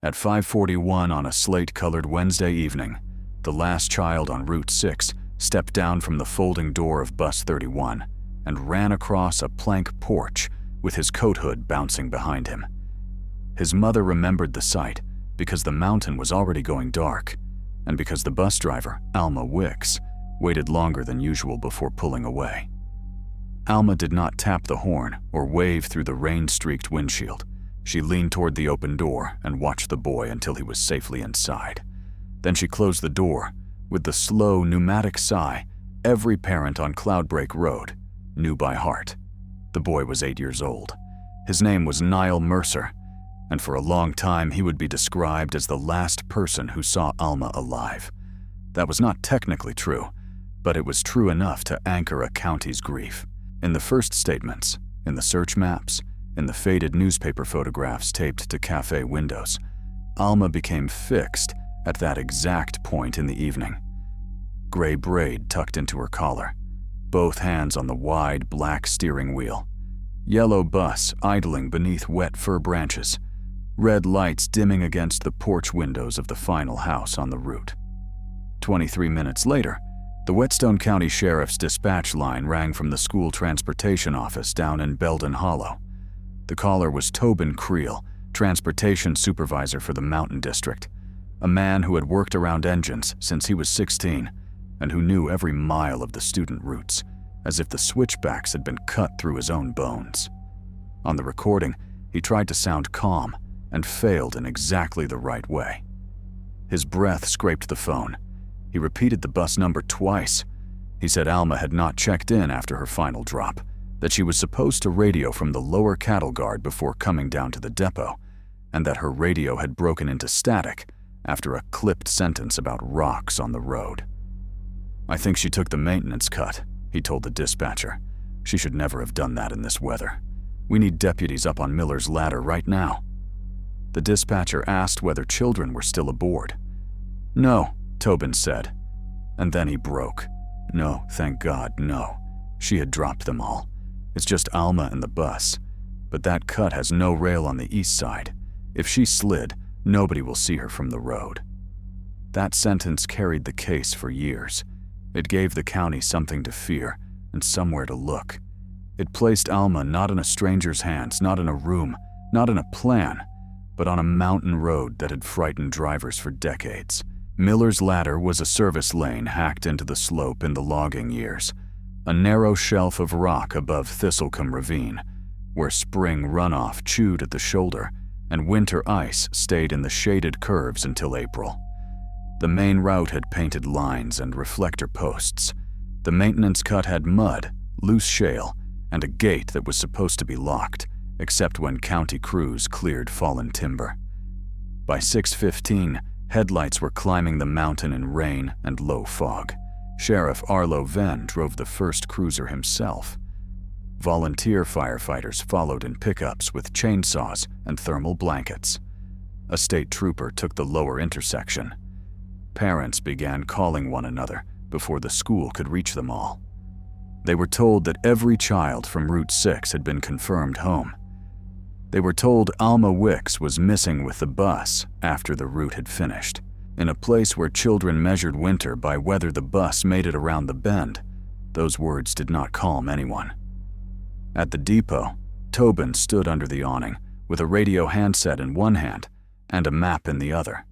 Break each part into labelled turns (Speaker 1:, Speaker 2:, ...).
Speaker 1: At 5:41 on a slate-colored Wednesday evening, the last child on Route 6 stepped down from the folding door of Bus 31 and ran across a plank porch with his coat hood bouncing behind him. His mother remembered the sight because the mountain was already going dark, and because the bus driver, Alma Wicks, waited longer than usual before pulling away. Alma did not tap the horn or wave through the rain-streaked windshield. She leaned toward the open door and watched the boy until he was safely inside. Then she closed the door with the slow, pneumatic sigh every parent on Cloudbreak Road knew by heart. The boy was 8 years old. His name was Niall Mercer, and for a long time he would be described as the last person who saw Alma alive. That was not technically true, but it was true enough to anchor a county's grief. In the first statements, in the search maps, in the faded newspaper photographs taped to cafe windows, Alma became fixed at that exact point in the evening. Gray braid tucked into her collar, both hands on the wide black steering wheel, yellow bus idling beneath wet fir branches, red lights dimming against the porch windows of the final house on the route. 23 minutes later, the Whetstone County Sheriff's dispatch line rang from the school transportation office down in Belden Hollow. The caller was Tobin Creel, transportation supervisor for the Mountain District, a man who had worked around engines since he was 16 and who knew every mile of the student routes, as if the switchbacks had been cut through his own bones. On the recording, he tried to sound calm and failed in exactly the right way. His breath scraped the phone. He repeated the bus number twice. He said Alma had not checked in after her final drop, that she was supposed to radio from the lower cattle guard before coming down to the depot, and that her radio had broken into static after a clipped sentence about rocks on the road. "I think she took the maintenance cut," he told the dispatcher. "She should never have done that in this weather. We need deputies up on Miller's Ladder right now." The dispatcher asked whether children were still aboard. "No," Tobin said, and then he broke. "No, thank God, no. She had dropped them all. It's just Alma and the bus. But that cut has no rail on the east side. If she slid, nobody will see her from the road." That sentence carried the case for years. It gave the county something to fear and somewhere to look. It placed Alma not in a stranger's hands, not in a room, not in a plan, but on a mountain road that had frightened drivers for decades. Miller's Ladder was a service lane hacked into the slope in the logging years, a narrow shelf of rock above Thistlecombe Ravine, where spring runoff chewed at the shoulder and winter ice stayed in the shaded curves until April. The main route had painted lines and reflector posts. The maintenance cut had mud, loose shale, and a gate that was supposed to be locked, except when county crews cleared fallen timber. By 6:15, headlights were climbing the mountain in rain and low fog. Sheriff Arlo Venn drove the first cruiser himself. Volunteer firefighters followed in pickups with chainsaws and thermal blankets. A state trooper took the lower intersection. Parents began calling one another before the school could reach them all. They were told that every child from Route 6 had been confirmed home. They were told Alma Wicks was missing with the bus after the route had finished. In a place where children measured winter by whether the bus made it around the bend, those words did not calm anyone. At the depot, Tobin stood under the awning with a radio handset in one hand and a map in the other.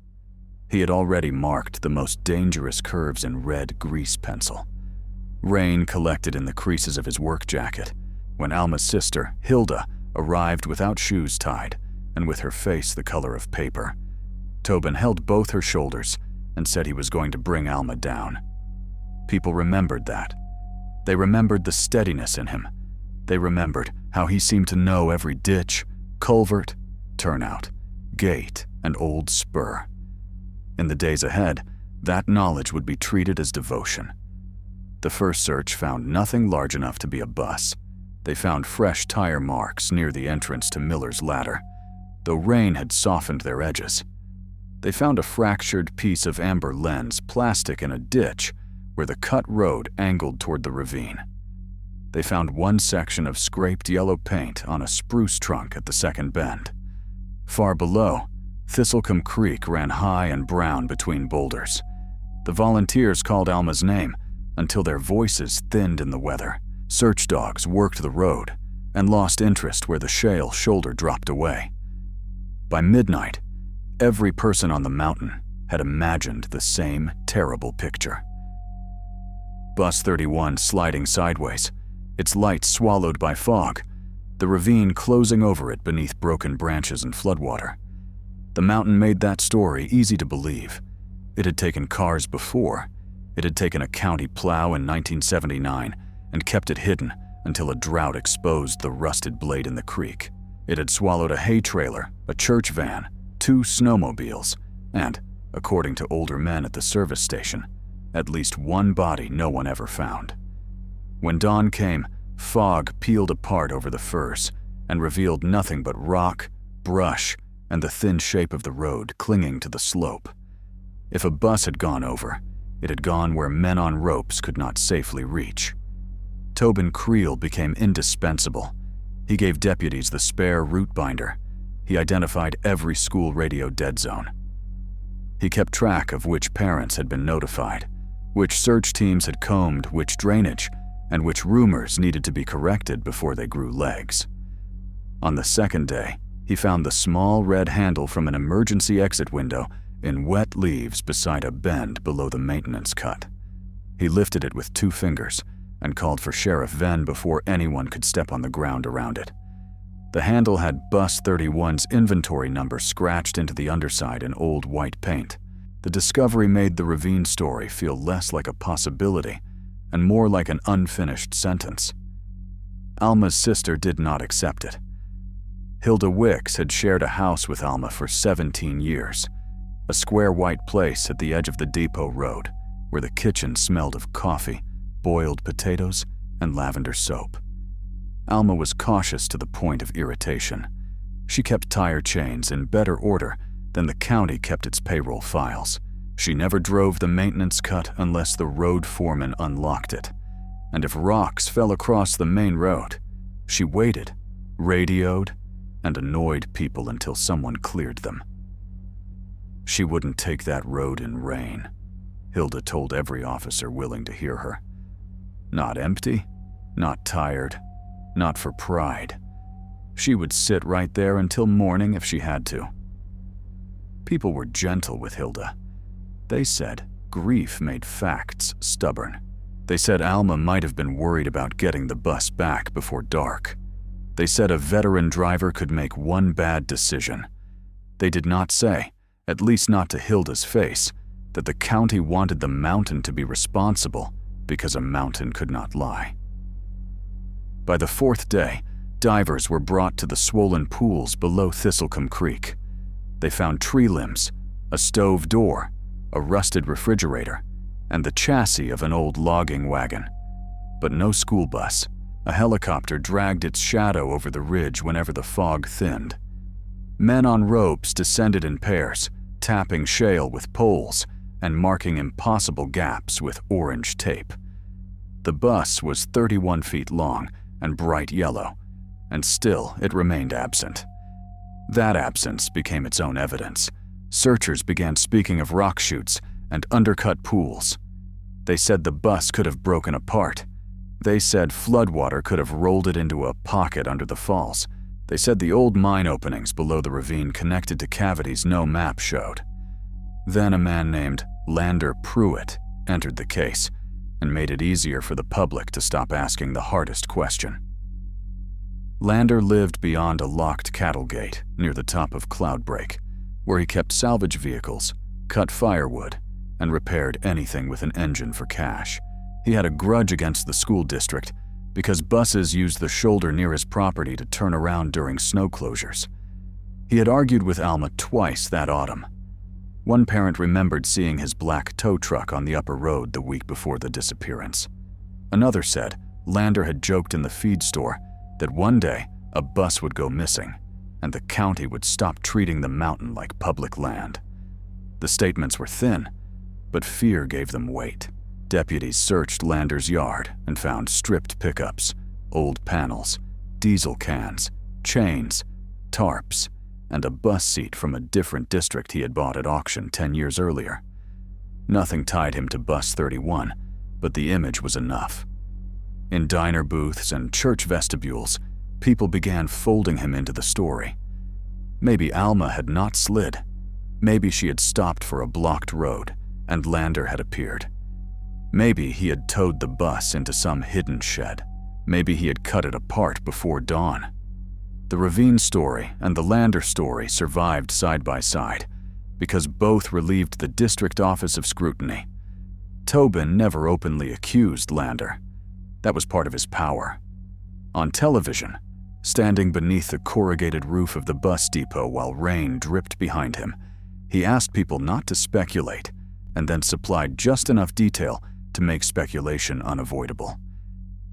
Speaker 1: He had already marked the most dangerous curves in red grease pencil. Rain collected in the creases of his work jacket when Alma's sister, Hilda, arrived without shoes tied and with her face the color of paper. Tobin held both her shoulders and said he was going to bring Alma down. People remembered that. They remembered the steadiness in him. They remembered how he seemed to know every ditch, culvert, turnout, gate, and old spur. In the days ahead, that knowledge would be treated as devotion. The first search found nothing large enough to be a bus. They found fresh tire marks near the entrance to Miller's Ladder, though rain had softened their edges. They found a fractured piece of amber lens plastic in a ditch where the cut road angled toward the ravine. They found one section of scraped yellow paint on a spruce trunk at the second bend. Far below, Thistlecombe Creek ran high and brown between boulders. The volunteers called Alma's name until their voices thinned in the weather. Search dogs worked the road and lost interest where the shale shoulder dropped away. By midnight, every person on the mountain had imagined the same terrible picture. Bus 31 sliding sideways, its lights swallowed by fog, the ravine closing over it beneath broken branches and floodwater. The mountain made that story easy to believe. It had taken cars before. It had taken a county plow in 1979 and kept it hidden until a drought exposed the rusted blade in the creek. It had swallowed a hay trailer, a church van, 2 snowmobiles, and, according to older men at the service station, at least one body no one ever found. When dawn came, fog peeled apart over the firs and revealed nothing but rock, brush, and the thin shape of the road clinging to the slope. If a bus had gone over, it had gone where men on ropes could not safely reach. Tobin Creel became indispensable. He gave deputies the spare route binder. He identified every school radio dead zone. He kept track of which parents had been notified, which search teams had combed which drainage, and which rumors needed to be corrected before they grew legs. On the second day, he found the small red handle from an emergency exit window in wet leaves beside a bend below the maintenance cut. He lifted it with 2 fingers and called for Sheriff Venn before anyone could step on the ground around it. The handle had Bus 31's inventory number scratched into the underside in old white paint. The discovery made the ravine story feel less like a possibility and more like an unfinished sentence. Alma's sister did not accept it. Hilda Wicks had shared a house with Alma for 17 years, a square white place at the edge of the depot road where the kitchen smelled of coffee, boiled potatoes, and lavender soap. Alma was cautious to the point of irritation. She kept tire chains in better order than the county kept its payroll files. She never drove the maintenance cut unless the road foreman unlocked it. And if rocks fell across the main road, she waited, radioed, and annoyed people until someone cleared them. She wouldn't take that road in rain, Hilda told every officer willing to hear her. Not empty, not tired, not for pride. She would sit right there until morning if she had to. People were gentle with Hilda. They said grief made facts stubborn. They said Alma might have been worried about getting the bus back before dark. They said a veteran driver could make one bad decision. They did not say, at least not to Hilda's face, that the county wanted the mountain to be responsible because a mountain could not lie. By the 4th day, divers were brought to the swollen pools below Thistlecombe Creek. They found tree limbs, a stove door, a rusted refrigerator, and the chassis of an old logging wagon. But no school bus. A helicopter dragged its shadow over the ridge whenever the fog thinned. Men on ropes descended in pairs, tapping shale with poles and marking impossible gaps with orange tape. The bus was 31 feet long and bright yellow, and still it remained absent. That absence became its own evidence. Searchers began speaking of rock chutes and undercut pools. They said the bus could have broken apart. They said floodwater could have rolled it into a pocket under the falls. They said the old mine openings below the ravine connected to cavities no map showed. Then a man named Lander Pruitt entered the case and made it easier for the public to stop asking the hardest question. Lander lived beyond a locked cattle gate near the top of Cloudbreak, where he kept salvage vehicles, cut firewood, and repaired anything with an engine for cash. He had a grudge against the school district because buses used the shoulder near his property to turn around during snow closures. He had argued with Alma twice that autumn. One parent remembered seeing his black tow truck on the upper road the week before the disappearance. Another said Lander had joked in the feed store that one day a bus would go missing and the county would stop treating the mountain like public land. The statements were thin, but fear gave them weight. Deputies searched Lander's yard and found stripped pickups, old panels, diesel cans, chains, tarps, and a bus seat from a different district he had bought at auction 10 years earlier. Nothing tied him to Bus 31, but the image was enough. In diner booths and church vestibules, people began folding him into the story. Maybe Alma had not slid. Maybe she had stopped for a blocked road, and Lander had appeared. Maybe he had towed the bus into some hidden shed. Maybe he had cut it apart before dawn. The Ravine story and the Lander story survived side by side because both relieved the district office of scrutiny. Tobin never openly accused Lander. That was part of his power. On television, standing beneath the corrugated roof of the bus depot while rain dripped behind him, he asked people not to speculate and then supplied just enough detail to make speculation unavoidable.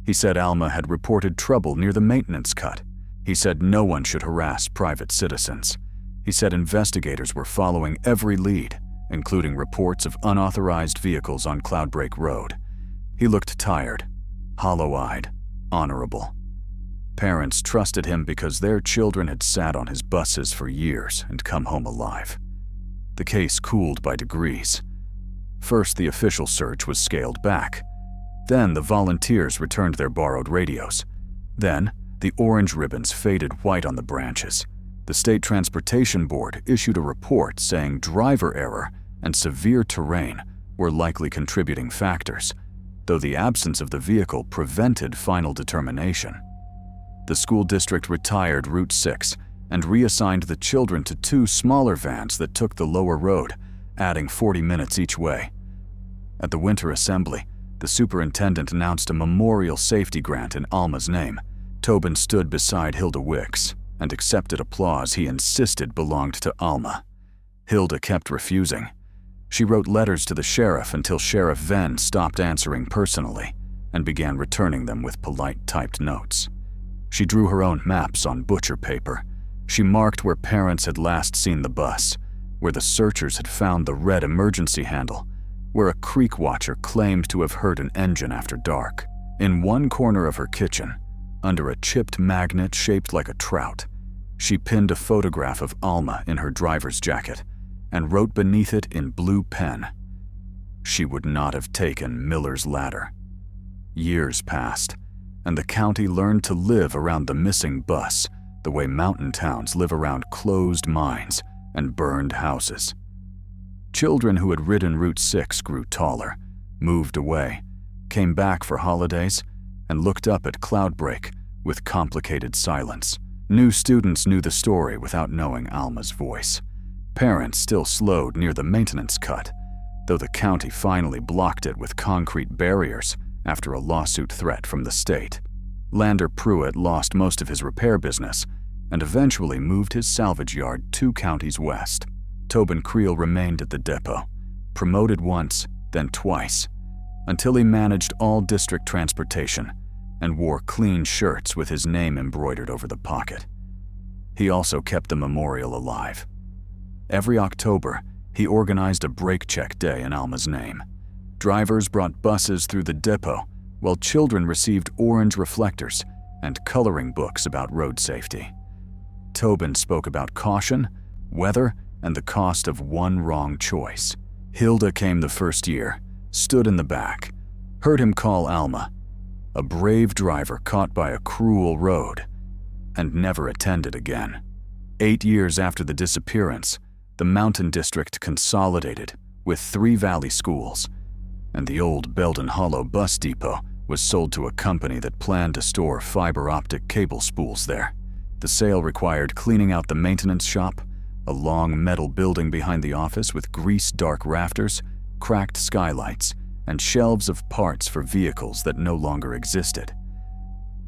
Speaker 1: He said Alma had reported trouble near the maintenance cut. He said no one should harass private citizens. He said investigators were following every lead, including reports of unauthorized vehicles on Cloudbreak Road. He looked tired, hollow-eyed, honorable. Parents trusted him because their children had sat on his buses for years and come home alive. The case cooled by degrees. First, the official search was scaled back. Then the volunteers returned their borrowed radios. Then, the orange ribbons faded white on the branches. The State Transportation Board issued a report saying driver error and severe terrain were likely contributing factors, though the absence of the vehicle prevented final determination. The school district retired Route 6 and reassigned the children to 2 smaller vans that took the lower road, adding 40 minutes each way. At the winter assembly, the superintendent announced a memorial safety grant in Alma's name. Tobin stood beside Hilda Wicks and accepted applause he insisted belonged to Alma. Hilda kept refusing. She wrote letters to the sheriff until Sheriff Venn stopped answering personally and began returning them with polite typed notes. She drew her own maps on butcher paper. She marked where parents had last seen the bus, where the searchers had found the red emergency handle, where a creek watcher claimed to have heard an engine after dark. In one corner of her kitchen, under a chipped magnet shaped like a trout, she pinned a photograph of Alma in her driver's jacket and wrote beneath it in blue pen, "She would not have taken Miller's ladder." Years passed, and the county learned to live around the missing bus the way mountain towns live around closed mines and burned houses. Children who had ridden Route 6 grew taller, moved away, came back for holidays, and looked up at Cloudbreak with complicated silence. New students knew the story without knowing Alma's voice. Parents still slowed near the maintenance cut, though the county finally blocked it with concrete barriers after a lawsuit threat from the state. Lander Pruitt lost most of his repair business and eventually moved his salvage yard 2 counties west. Tobin Creel remained at the depot, promoted once, then twice, until he managed all district transportation and wore clean shirts with his name embroidered over the pocket. He also kept the memorial alive. Every October, he organized a brake check day in Alma's name. Drivers brought buses through the depot, while children received orange reflectors and coloring books about road safety. Tobin spoke about caution, weather, and the cost of one wrong choice. Hilda came the first year, stood in the back, heard him call Alma a brave driver caught by a cruel road, and never attended again. 8 years after the disappearance, the Mountain District consolidated with 3 valley schools, and the old Belden Hollow bus depot was sold to a company that planned to store fiber optic cable spools there. The sale required cleaning out the maintenance shop, a long metal building behind the office with grease-dark rafters, cracked skylights, and shelves of parts for vehicles that no longer existed.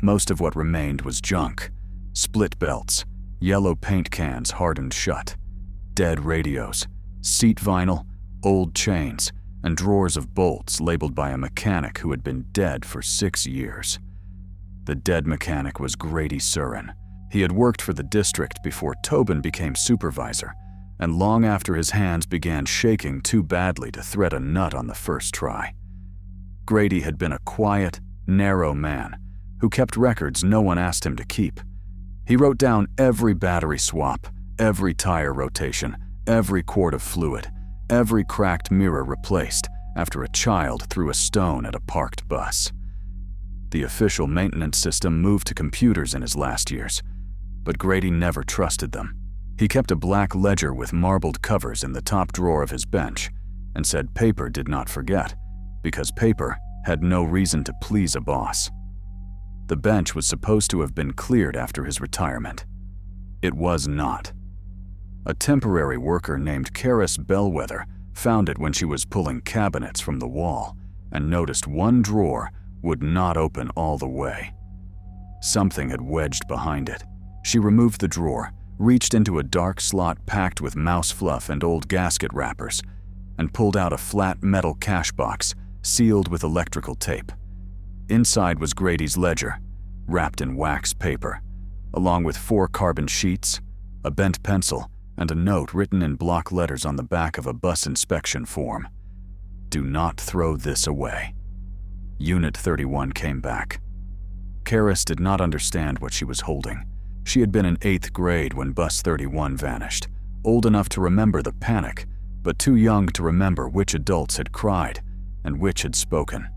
Speaker 1: Most of what remained was junk: split belts, yellow paint cans hardened shut, dead radios, seat vinyl, old chains, and drawers of bolts labeled by a mechanic who had been dead for 6 years. The dead mechanic was Grady Surin. He had worked for the district before Tobin became supervisor, and long after his hands began shaking too badly to thread a nut on the first try. Grady had been a quiet, narrow man who kept records no one asked him to keep. He wrote down every battery swap, every tire rotation, every quart of fluid, every cracked mirror replaced after a child threw a stone at a parked bus. The official maintenance system moved to computers in his last years, but Grady never trusted them. He kept a black ledger with marbled covers in the top drawer of his bench and said paper did not forget, because paper had no reason to please a boss. The bench was supposed to have been cleared after his retirement. It was not. A temporary worker named Karis Bellwether found it when she was pulling cabinets from the wall and noticed one drawer would not open all the way. Something had wedged behind it. She removed the drawer, reached into a dark slot packed with mouse fluff and old gasket wrappers, and pulled out a flat metal cash box sealed with electrical tape. Inside was Grady's ledger, wrapped in wax paper, along with 4 carbon sheets, a bent pencil, and a note written in block letters on the back of a bus inspection form. Do not throw this away. Unit 31 came back. Karis did not understand what she was holding. She had been in 8th grade when Bus 31 vanished, old enough to remember the panic, but too young to remember which adults had cried and which had spoken.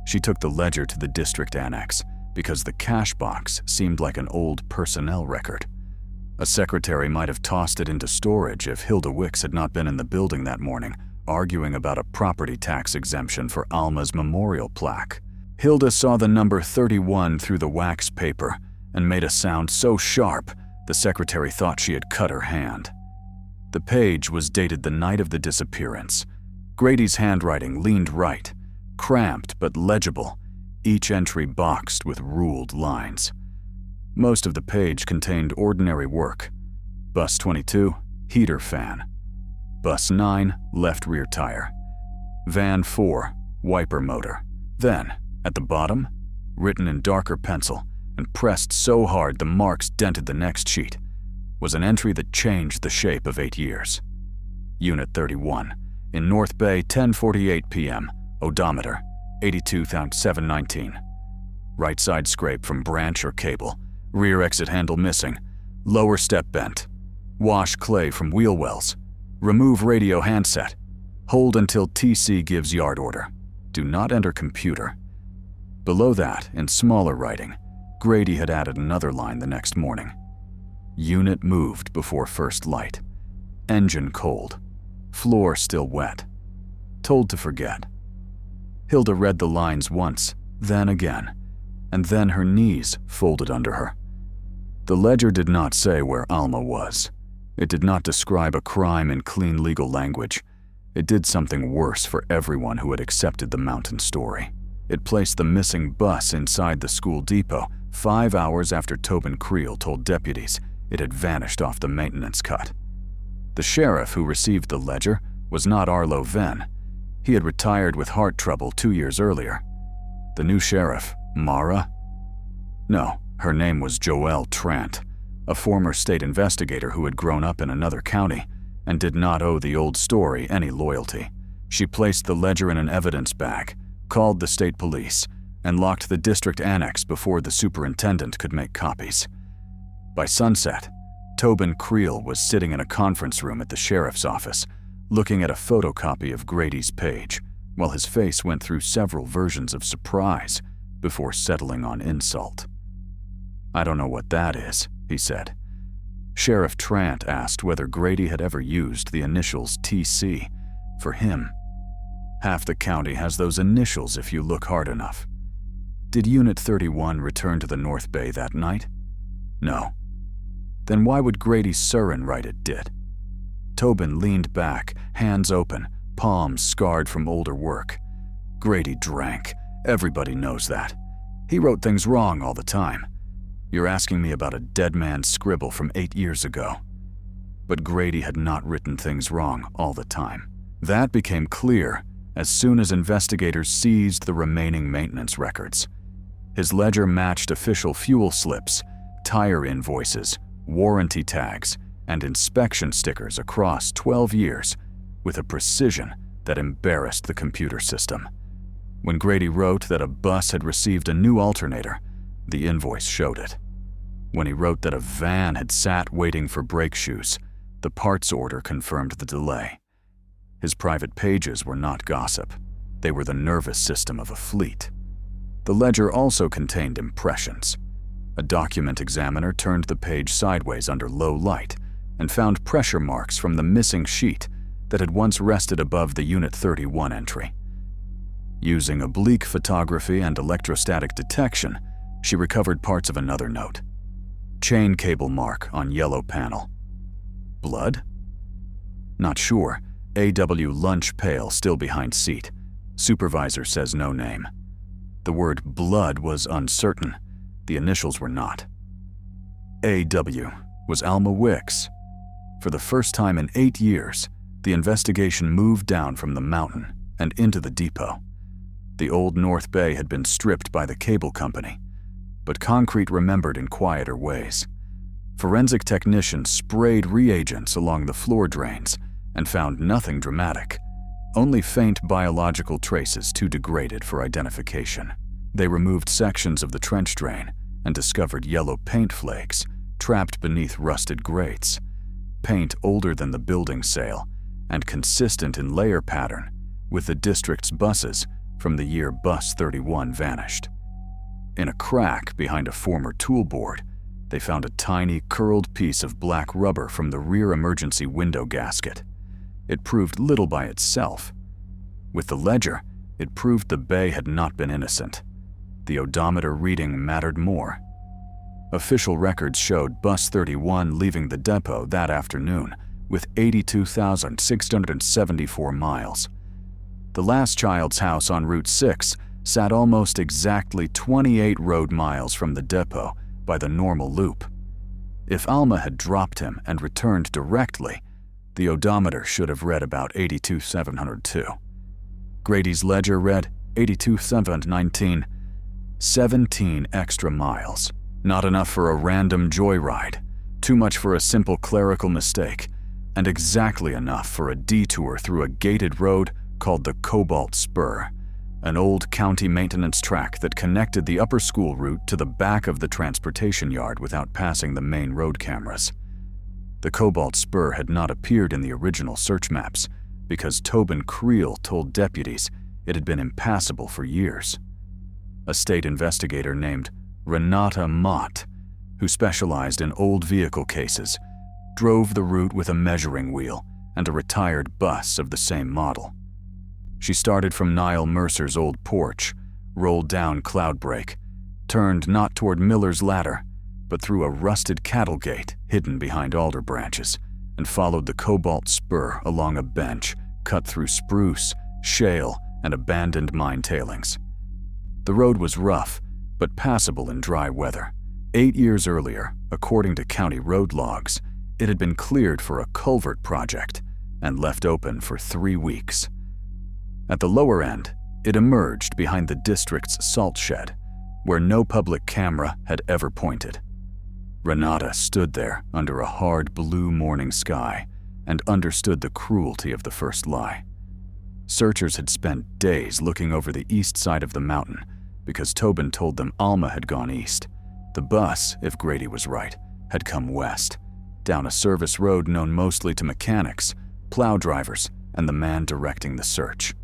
Speaker 1: She took the ledger to the district annex because the cash box seemed like an old personnel record. A secretary might have tossed it into storage if Hilda Wicks had not been in the building that morning, arguing about a property tax exemption for Alma's memorial plaque. Hilda saw the number 31 through the wax paper and made a sound so sharp the secretary thought she had cut her hand. The page was dated the night of the disappearance. Grady's handwriting leaned right, cramped but legible, each entry boxed with ruled lines. Most of the page contained ordinary work. Bus 22, heater fan. Bus 9, left rear tire. Van 4, wiper motor. Then, at the bottom, written in darker pencil and pressed so hard the marks dented the next sheet, was an entry that changed the shape of 8 years. Unit 31, in North Bay, 10:48 p.m., odometer, 82,719. Right side scrape from branch or cable, rear exit handle missing, lower step bent. Wash clay from wheel wells. Remove radio handset. Hold until TC gives yard order. Do not enter computer. Below that, in smaller writing, Grady had added another line the next morning. Unit moved before first light. Engine cold. Floor still wet. Told to forget. Hilda read the lines once, then again, and then her knees folded under her. The ledger did not say where Alma was. It did not describe a crime in clean legal language. It did something worse for everyone who had accepted the mountain story. It placed the missing bus inside the school depot 5 hours after Tobin Creel told deputies it had vanished off the maintenance cut. The sheriff who received the ledger was not Arlo Venn. He had retired with heart trouble 2 years earlier. The new sheriff, Mara? No, her name was Joelle Trant, a former state investigator who had grown up in another county and did not owe the old story any loyalty. She placed the ledger in an evidence bag, called the state police, and locked the district annex before the superintendent could make copies. By sunset, Tobin Creel was sitting in a conference room at the sheriff's office, looking at a photocopy of Grady's page, while his face went through several versions of surprise before settling on insult. I don't know what that is, he said. Sheriff Trant asked whether Grady had ever used the initials TC for him. Half the county has those initials if you look hard enough. Did Unit 31 return to the North Bay that night? No. Then why would Grady's Surin write it did? Tobin leaned back, hands open, palms scarred from older work. Grady drank. Everybody knows that. He wrote things wrong all the time. You're asking me about a dead man's scribble from 8 years ago. But Grady had not written things wrong all the time. That became clear as soon as investigators seized the remaining maintenance records. His ledger matched official fuel slips, tire invoices, warranty tags, and inspection stickers across 12 years with a precision that embarrassed the computer system. When Grady wrote that a bus had received a new alternator, the invoice showed it. When he wrote that a van had sat waiting for brake shoes, the parts order confirmed the delay. His private pages were not gossip. They were the nervous system of a fleet. The ledger also contained impressions. A document examiner turned the page sideways under low light and found pressure marks from the missing sheet that had once rested above the Unit 31 entry. Using oblique photography and electrostatic detection, she recovered parts of another note. Chain cable mark on yellow panel. Blood? Not sure. AW lunch pail still behind seat. Supervisor says no name. The word blood was uncertain. The initials were not. AW was Alma Wicks. For the first time in 8 years, the investigation moved down from the mountain and into the depot. The old North Bay had been stripped by the cable company, but concrete remembered in quieter ways. Forensic technicians sprayed reagents along the floor drains and found nothing dramatic, only faint biological traces too degraded for identification. They removed sections of the trench drain and discovered yellow paint flakes trapped beneath rusted grates, paint older than the building sale and consistent in layer pattern with the district's buses from the year Bus 31 vanished. In a crack behind a former tool board, they found a tiny, curled piece of black rubber from the rear emergency window gasket. It proved little by itself. With the ledger, it proved the bay had not been innocent. The odometer reading mattered more. Official records showed Bus 31 leaving the depot that afternoon with 82,674 miles. The last child's house on Route 6 sat almost exactly 28 road miles from the depot by the normal loop. If Alma had dropped him and returned directly, the odometer should have read about 82,702. Grady's ledger read 82,719. 17 extra miles. Not enough for a random joyride, too much for a simple clerical mistake, and exactly enough for a detour through a gated road called the Cobalt Spur, an old county maintenance track that connected the upper school route to the back of the transportation yard without passing the main road cameras. The Cobalt Spur had not appeared in the original search maps because Tobin Creel told deputies it had been impassable for years. A state investigator named Renata Mott, who specialized in old vehicle cases, drove the route with a measuring wheel and a retired bus of the same model. She started from Niall Mercer's old porch, rolled down Cloudbreak, turned not toward Miller's Ladder, but through a rusted cattle gate hidden behind alder branches, and followed the Cobalt Spur along a bench cut through spruce, shale, and abandoned mine tailings. The road was rough, but passable in dry weather. 8 years earlier, according to county road logs, it had been cleared for a culvert project and left open for 3 weeks. At the lower end, it emerged behind the district's salt shed, where no public camera had ever pointed. Renata stood there under a hard blue morning sky and understood the cruelty of the first lie. Searchers had spent days looking over the east side of the mountain because Tobin told them Alma had gone east. The bus, if Grady was right, had come west, down a service road known mostly to mechanics, plow drivers, and the man directing the search.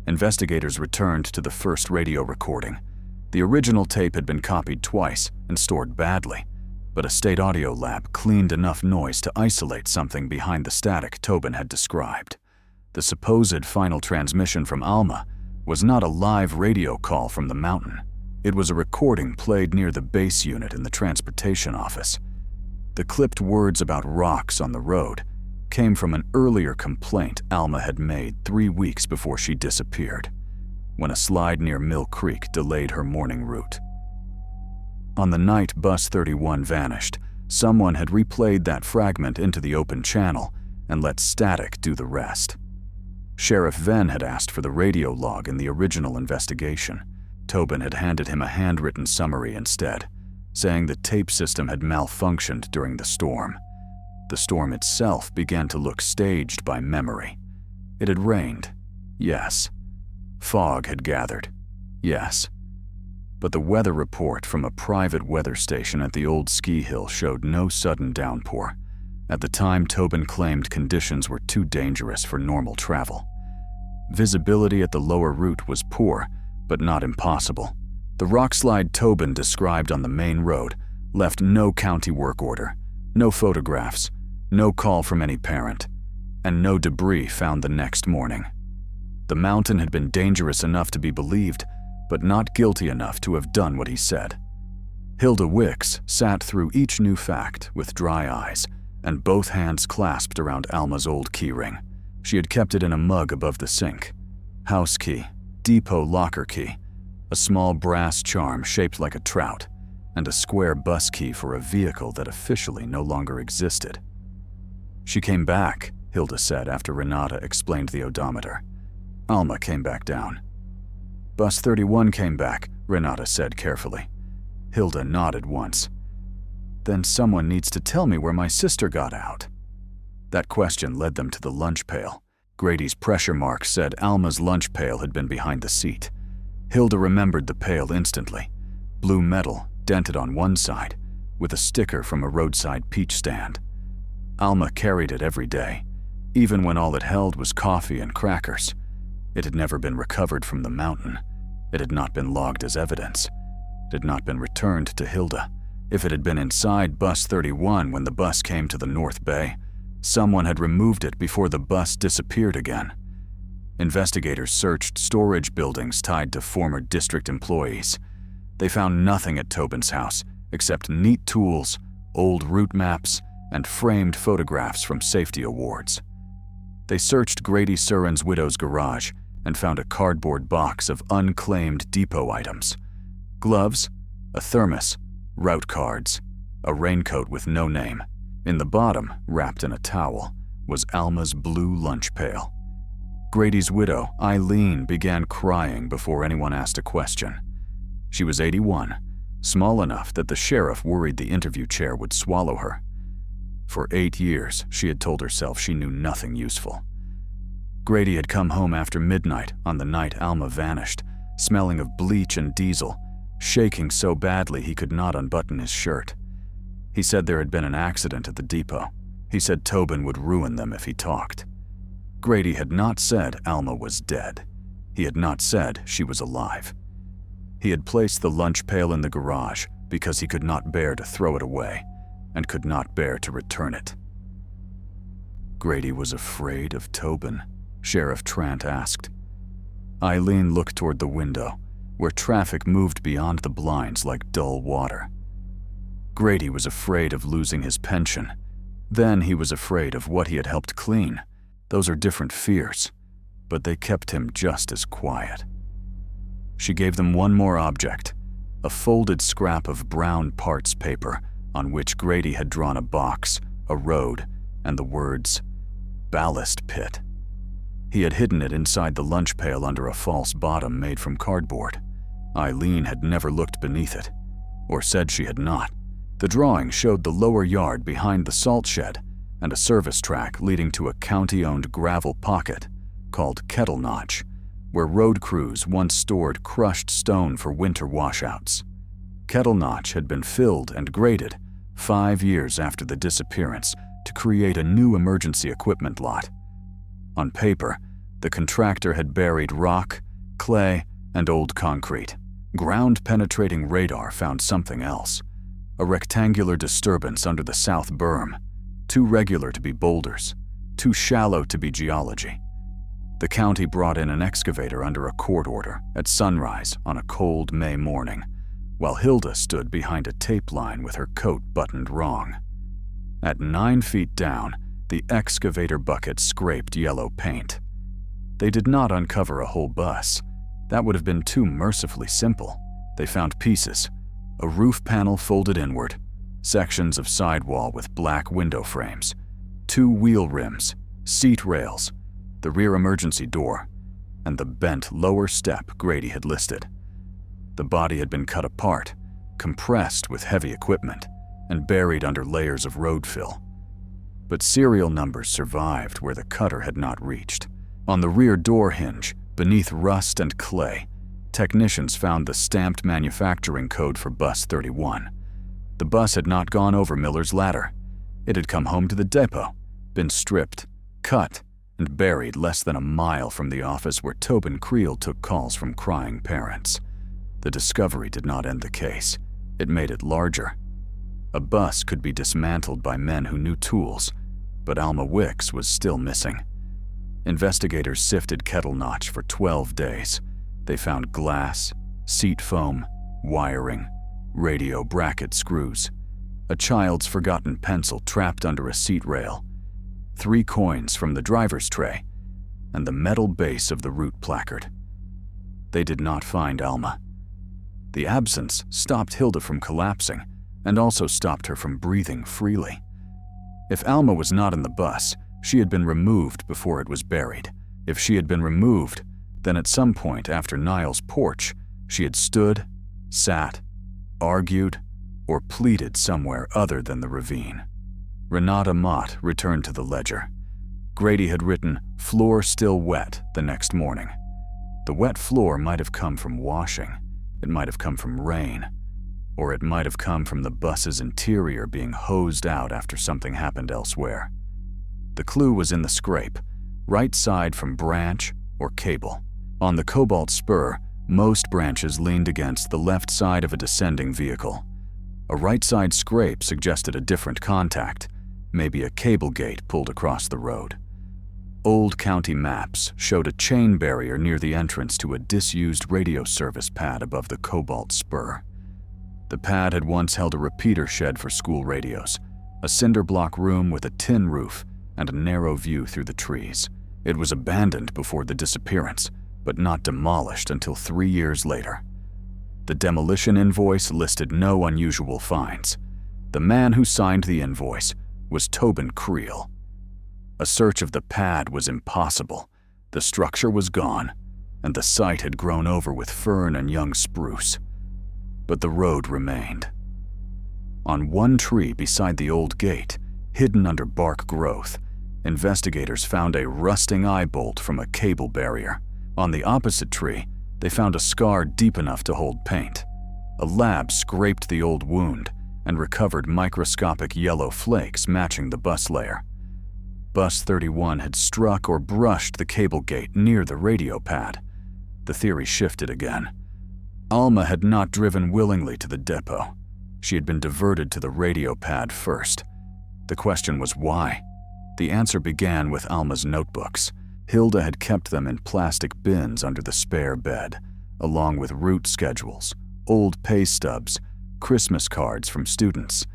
Speaker 1: Investigators returned to the first radio recording. The original tape had been copied twice and stored badly, but a state audio lab cleaned enough noise to isolate something behind the static Tobin had described. The supposed final transmission from Alma was not a live radio call from the mountain. It was a recording played near the base unit in the transportation office. The clipped words about rocks on the road came from an earlier complaint Alma had made 3 weeks before she disappeared, when a slide near Mill Creek delayed her morning route. On the night Bus 31 vanished, someone had replayed that fragment into the open channel and let static do the rest. Sheriff Venn had asked for the radio log in the original investigation. Tobin had handed him a handwritten summary instead, saying the tape system had malfunctioned during the storm. The storm itself began to look staged by memory. It had rained, yes. Fog had gathered, yes. But the weather report from a private weather station at the old ski hill showed no sudden downpour. At the time, Tobin claimed conditions were too dangerous for normal travel. Visibility at the lower route was poor, but not impossible. The rockslide Tobin described on the main road left no county work order, no photographs, no call from any parent, and no debris found the next morning. The mountain had been dangerous enough to be believed, but not guilty enough to have done what he said. Hilda Wicks sat through each new fact with dry eyes and both hands clasped around Alma's old keyring. She had kept it in a mug above the sink. House key, depot locker key, a small brass charm shaped like a trout, and a square bus key for a vehicle that officially no longer existed. She came back, Hilda said after Renata explained the odometer. Alma came back down. Bus 31 came back, Renata said carefully. Hilda nodded once. Then someone needs to tell me where my sister got out. That question led them to the lunch pail. Grady's pressure mark said Alma's lunch pail had been behind the seat. Hilda remembered the pail instantly. Blue metal, dented on one side, with a sticker from a roadside peach stand. Alma carried it every day, even when all it held was coffee and crackers. It had never been recovered from the mountain. It had not been logged as evidence. It had not been returned to Hilda. If it had been inside Bus 31 when the bus came to the North Bay, someone had removed it before the bus disappeared again. Investigators searched storage buildings tied to former district employees. They found nothing at Tobin's house except neat tools, old route maps, and framed photographs from safety awards. They searched Grady Surin's widow's garage and found a cardboard box of unclaimed depot items. Gloves, a thermos, route cards, a raincoat with no name. In the bottom, wrapped in a towel, was Alma's blue lunch pail. Grady's widow, Eileen, began crying before anyone asked a question. She was 81, small enough that the sheriff worried the interview chair would swallow her. For 8 years, she had told herself she knew nothing useful. Grady had come home after midnight on the night Alma vanished, smelling of bleach and diesel, shaking so badly he could not unbutton his shirt. He said there had been an accident at the depot. He said Tobin would ruin them if he talked. Grady had not said Alma was dead. He had not said she was alive. He had placed the lunch pail in the garage because he could not bear to throw it away and could not bear to return it. Grady was afraid of Tobin, Sheriff Trant asked. Eileen looked toward the window, where traffic moved beyond the blinds like dull water. Grady was afraid of losing his pension. Then he was afraid of what he had helped clean. Those are different fears, but they kept him just as quiet. She gave them one more object, a folded scrap of brown parts paper on which Grady had drawn a box, a road, and the words, "Ballast Pit." He had hidden it inside the lunch pail under a false bottom made from cardboard. Eileen had never looked beneath it, or said she had not. The drawing showed the lower yard behind the salt shed and a service track leading to a county-owned gravel pocket called Kettle Notch, where road crews once stored crushed stone for winter washouts. Kettle Notch had been filled and graded 5 years after the disappearance to create a new emergency equipment lot. On paper, the contractor had buried rock, clay, and old concrete. Ground-penetrating radar found something else. A rectangular disturbance under the south berm, too regular to be boulders, too shallow to be geology. The county brought in an excavator under a court order at sunrise on a cold May morning, while Hilda stood behind a tape line with her coat buttoned wrong. At 9 feet down, the excavator bucket scraped yellow paint. They did not uncover a whole bus. That would have been too mercifully simple. They found pieces, a roof panel folded inward, sections of sidewall with black window frames, 2 wheel rims, seat rails, the rear emergency door, and the bent lower step Grady had listed. The body had been cut apart, compressed with heavy equipment, and buried under layers of road fill. But serial numbers survived where the cutter had not reached. On the rear door hinge, beneath rust and clay, technicians found the stamped manufacturing code for Bus 31. The bus had not gone over Miller's ladder. It had come home to the depot, been stripped, cut, and buried less than a mile from the office where Tobin Creel took calls from crying parents. The discovery did not end the case. It made it larger. A bus could be dismantled by men who knew tools, but Alma Wicks was still missing. Investigators sifted Kettle Notch for 12 days. They found glass, seat foam, wiring, radio bracket screws, a child's forgotten pencil trapped under a seat rail, 3 coins from the driver's tray, and the metal base of the route placard. They did not find Alma. The absence stopped Hilda from collapsing and also stopped her from breathing freely. If Alma was not in the bus, she had been removed before it was buried. If she had been removed, then at some point after Niall's porch, she had stood, sat, argued, or pleaded somewhere other than the ravine. Renata Mott returned to the ledger. Grady had written, "Floor still wet," the next morning. The wet floor might have come from washing. It might have come from rain. Or it might have come from the bus's interior being hosed out after something happened elsewhere. The clue was in the scrape, right side from branch or cable. On the Cobalt Spur, most branches leaned against the left side of a descending vehicle. A right side scrape suggested a different contact, maybe a cable gate pulled across the road. Old county maps showed a chain barrier near the entrance to a disused radio service pad above the Cobalt Spur. The pad had once held a repeater shed for school radios, a cinder block room with a tin roof and a narrow view through the trees. It was abandoned before the disappearance, but not demolished until 3 years later. The demolition invoice listed no unusual finds. The man who signed the invoice was Tobin Creel. A search of the pad was impossible. The structure was gone, and the site had grown over with fern and young spruce. But the road remained. On one tree beside the old gate, hidden under bark growth, investigators found a rusting eye bolt from a cable barrier. On the opposite tree, they found a scar deep enough to hold paint. A lab scraped the old wound and recovered microscopic yellow flakes matching the bus layer. Bus 31 had struck or brushed the cable gate near the radio pad. The theory shifted again. Alma had not driven willingly to the depot. She had been diverted to the radio pad first. The question was why? The answer began with Alma's notebooks. Hilda had kept them in plastic bins under the spare bed, along with route schedules, old pay stubs, Christmas cards from students,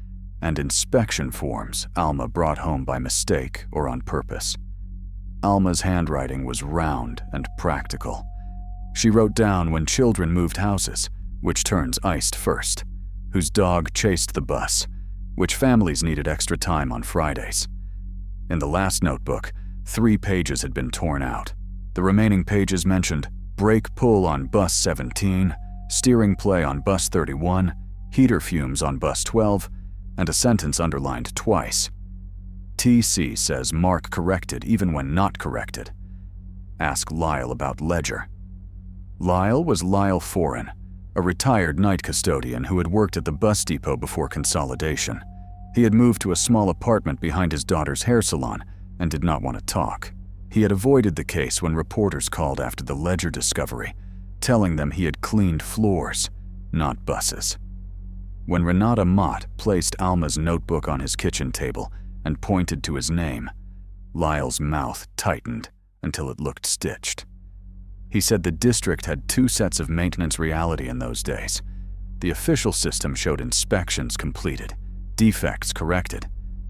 Speaker 1: and inspection forms Alma brought home by mistake or on purpose. Alma's handwriting was round and practical. She wrote down when children moved houses, which turns iced first, whose dog chased the bus, which families needed extra time on Fridays. In the last notebook, 3 pages had been torn out. The remaining pages mentioned brake pull on bus 17, steering play on bus 31, heater fumes on bus 12, and a sentence underlined twice. TC says Mark corrected even when not corrected. Ask Lyle about Ledger. Lyle was Lyle Foran, a retired night custodian who had worked at the bus depot before consolidation. He had moved to a small apartment behind his daughter's hair salon and did not want to talk. He had avoided the case when reporters called after the Ledger discovery, telling them he had cleaned floors, not buses. When Renata Mott placed Alma's notebook on his kitchen table and pointed to his name, Lyle's mouth tightened until it looked stitched. He said the district had 2 sets of maintenance reality in those days. The official system showed inspections completed, defects corrected,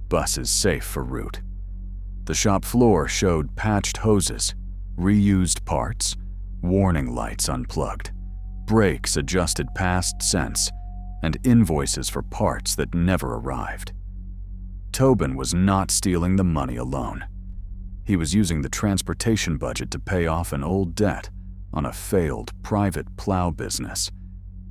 Speaker 1: buses safe for route. The shop floor showed patched hoses, reused parts, warning lights unplugged, brakes adjusted past sense, and invoices for parts that never arrived. Tobin was not stealing the money alone. He was using the transportation budget to pay off an old debt on a failed private plow business,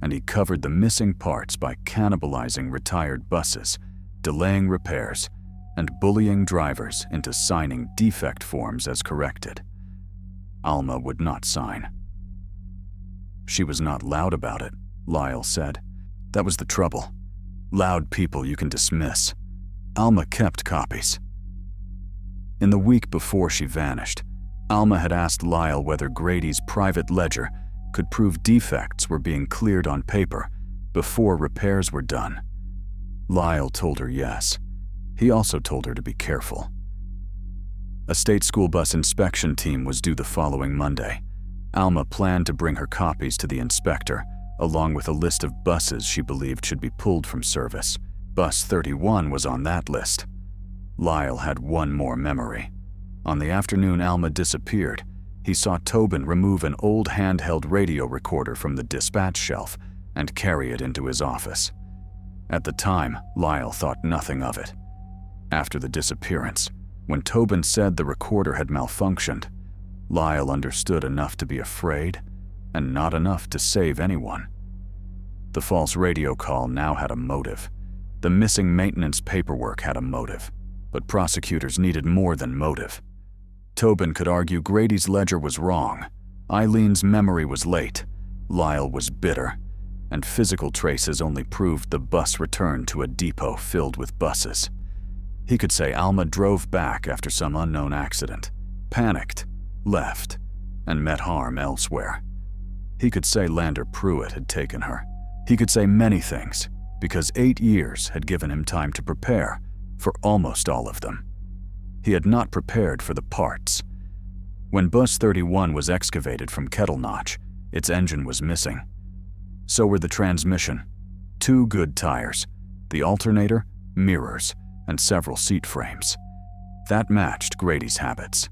Speaker 1: and he covered the missing parts by cannibalizing retired buses, delaying repairs, and bullying drivers into signing defect forms as corrected. Alma would not sign. She was not loud about it, Lyle said. That was the trouble. Loud people you can dismiss. Alma kept copies. In the week before she vanished, Alma had asked Lyle whether Grady's private ledger could prove defects were being cleared on paper before repairs were done. Lyle told her yes. He also told her to be careful. A state school bus inspection team was due the following Monday. Alma planned to bring her copies to the inspector, along with a list of buses she believed should be pulled from service. Bus 31 was on that list. Lyle had one more memory. On the afternoon Alma disappeared, he saw Tobin remove an old handheld radio recorder from the dispatch shelf and carry it into his office. At the time, Lyle thought nothing of it. After the disappearance, when Tobin said the recorder had malfunctioned, Lyle understood enough to be afraid and not enough to save anyone. The false radio call now had a motive. The missing maintenance paperwork had a motive, but prosecutors needed more than motive. Tobin could argue Grady's ledger was wrong, Eileen's memory was late, Lyle was bitter, and physical traces only proved the bus returned to a depot filled with buses. He could say Alma drove back after some unknown accident, panicked, left, and met harm elsewhere. He could say Lander Pruitt had taken her. He could say many things, because 8 years had given him time to prepare for almost all of them. He had not prepared for the parts. When Bus 31 was excavated from Kettle Notch, its engine was missing. So were the transmission, 2 good tires, the alternator, mirrors, and several seat frames. That matched Grady's habits.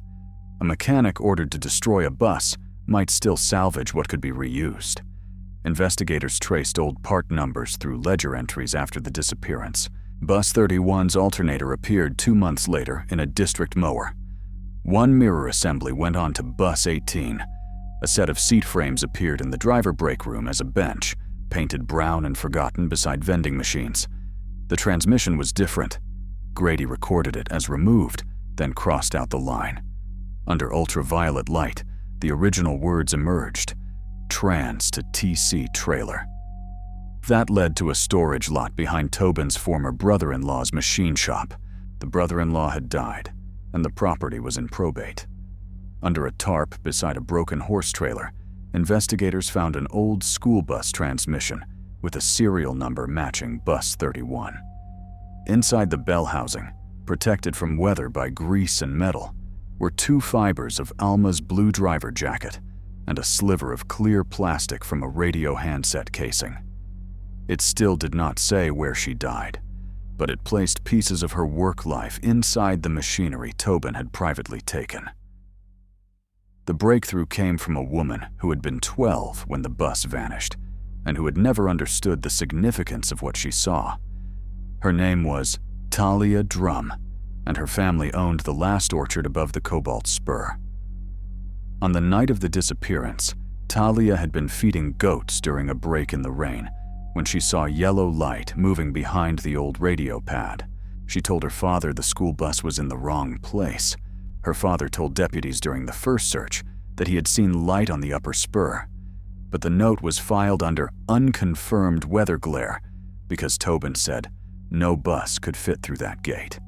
Speaker 1: A mechanic ordered to destroy a bus might still salvage what could be reused. Investigators traced old part numbers through ledger entries after the disappearance. Bus 31's alternator appeared 2 months later in a district mower. 1 mirror assembly went on to Bus 18. A set of seat frames appeared in the driver break room as a bench, painted brown and forgotten beside vending machines. The transmission was different. Grady recorded it as removed, then crossed out the line. Under ultraviolet light, the original words emerged, trans to TC trailer. That led to a storage lot behind Tobin's former brother-in-law's machine shop. The brother-in-law had died, and the property was in probate. Under a tarp beside a broken horse trailer, investigators found an old school bus transmission with a serial number matching Bus 31. Inside the bell housing, protected from weather by grease and metal, were 2 fibers of Alma's blue driver jacket and a sliver of clear plastic from a radio handset casing. It still did not say where she died, but it placed pieces of her work life inside the machinery Tobin had privately taken. The breakthrough came from a woman who had been 12 when the bus vanished, and who had never understood the significance of what she saw. Her name was Talia Drum, and her family owned the last orchard above the Cobalt Spur. On the night of the disappearance, Talia had been feeding goats during a break in the rain when she saw yellow light moving behind the old radio pad. She told her father the school bus was in the wrong place. Her father told deputies during the first search that he had seen light on the upper spur, but the note was filed under unconfirmed weather glare because Tobin said no bus could fit through that gate.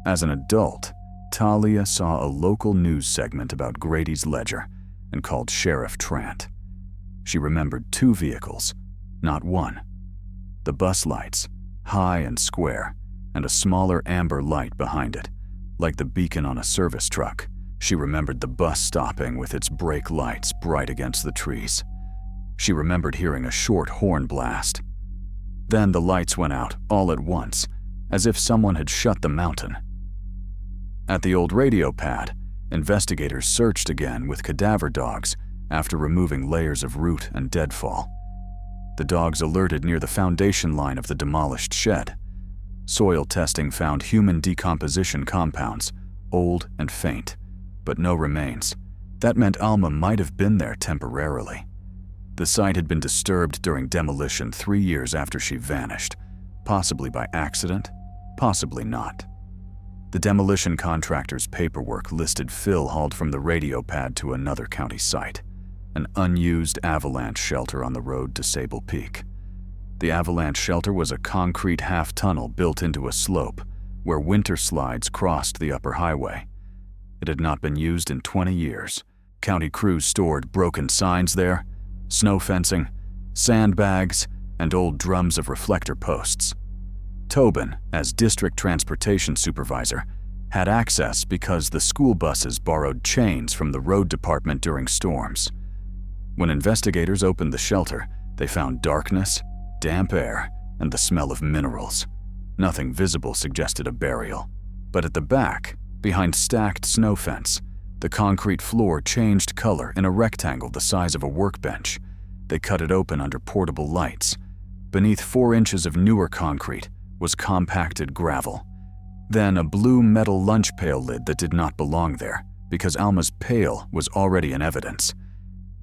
Speaker 1: As an adult, Talia saw a local news segment about Grady's ledger and called Sheriff Trant. She remembered 2 vehicles, not one. The bus lights, high and square, and a smaller amber light behind it, like the beacon on a service truck. She remembered the bus stopping with its brake lights bright against the trees. She remembered hearing a short horn blast. Then the lights went out all at once, as if someone had shut the mountain. At the old radio pad, investigators searched again with cadaver dogs after removing layers of root and deadfall. The dogs alerted near the foundation line of the demolished shed. Soil testing found human decomposition compounds, old and faint, but no remains. That meant Alma might have been there temporarily. The site had been disturbed during demolition 3 years after she vanished, possibly by accident, possibly not. The demolition contractor's paperwork listed Phil hauled from the radio pad to another county site, an unused avalanche shelter on the road to Sable Peak. The avalanche shelter was a concrete half-tunnel built into a slope where winter slides crossed the upper highway. It had not been used in 20 years. County crews stored broken signs there, snow fencing, sandbags, and old drums of reflector posts. Tobin, as district transportation supervisor, had access because the school buses borrowed chains from the road department during storms. When investigators opened the shelter, they found darkness, damp air, and the smell of minerals. Nothing visible suggested a burial. But at the back, behind stacked snow fence, the concrete floor changed color in a rectangle the size of a workbench. They cut it open under portable lights. Beneath 4 inches of newer concrete was compacted gravel. Then a blue metal lunch pail lid that did not belong there, because Alma's pail was already in evidence.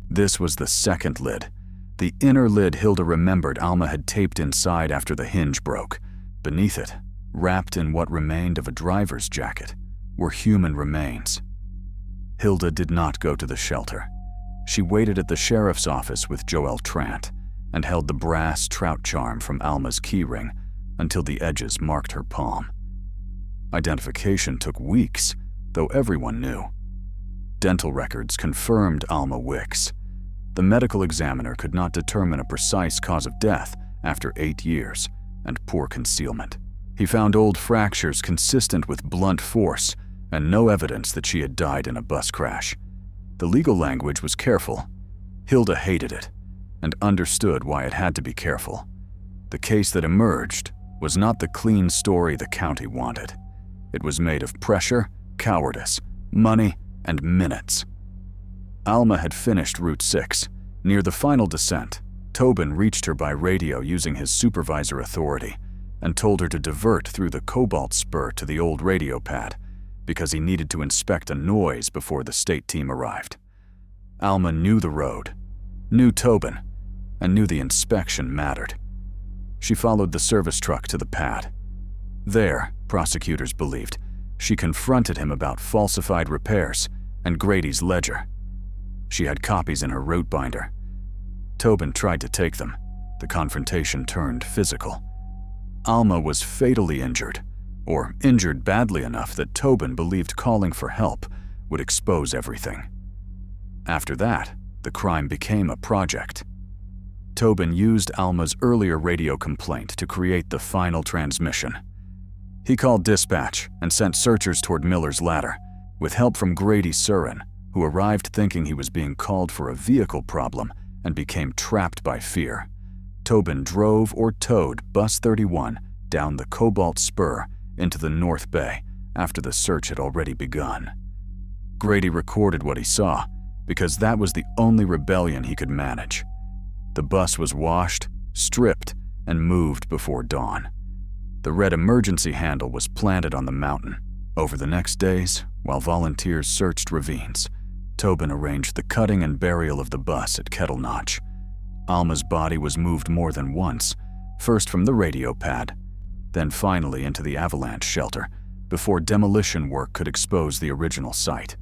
Speaker 1: This was the second lid. The inner lid Hilda remembered Alma had taped inside after the hinge broke. Beneath it, wrapped in what remained of a driver's jacket, were human remains. Hilda did not go to the shelter. She waited at the sheriff's office with Joel Trant and held the brass trout charm from Alma's keyring until the edges marked her palm. Identification took weeks, though everyone knew. Dental records confirmed Alma Wicks. The medical examiner could not determine a precise cause of death after 8 years and poor concealment. He found old fractures consistent with blunt force and no evidence that she had died in a bus crash. The legal language was careful. Hilda hated it and understood why it had to be careful. The case that emerged was not the clean story the county wanted. It was made of pressure, cowardice, money, and minutes. Alma had finished Route 6. Near the final descent, Tobin reached her by radio using his supervisor authority and told her to divert through the cobalt spur to the old radio pad because he needed to inspect a noise before the state team arrived. Alma knew the road, knew Tobin, and knew the inspection mattered. She followed the service truck to the pad. There, prosecutors believed, she confronted him about falsified repairs and Grady's ledger. She had copies in her route binder. Tobin tried to take them. The confrontation turned physical. Alma was fatally injured, or injured badly enough that Tobin believed calling for help would expose everything. After that, the crime became a project. Tobin used Alma's earlier radio complaint to create the final transmission. He called dispatch and sent searchers toward Miller's ladder, with help from Grady Surin, who arrived thinking he was being called for a vehicle problem and became trapped by fear. Tobin drove or towed Bus 31 down the Cobalt Spur into the North Bay after the search had already begun. Grady recorded what he saw because that was the only rebellion he could manage. The bus was washed, stripped, and moved before dawn. The red emergency handle was planted on the mountain. Over the next days, while volunteers searched ravines, Tobin arranged the cutting and burial of the bus at Kettle Notch. Alma's body was moved more than once, first from the radio pad, then finally into the avalanche shelter, before demolition work could expose the original site.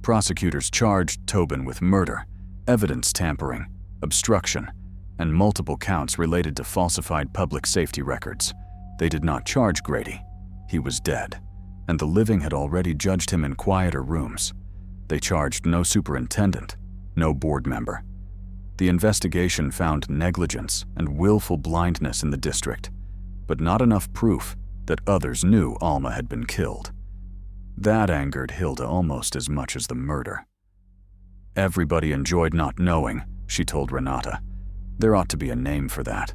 Speaker 1: Prosecutors charged Tobin with murder, evidence tampering, obstruction, and multiple counts related to falsified public safety records. They did not charge Grady. He was dead, and the living had already judged him in quieter rooms. They charged no superintendent, no board member. The investigation found negligence and willful blindness in the district, but not enough proof that others knew Alma had been killed. That angered Hilda almost as much as the murder. Everybody enjoyed not knowing, she told Renata. There ought to be a name for that.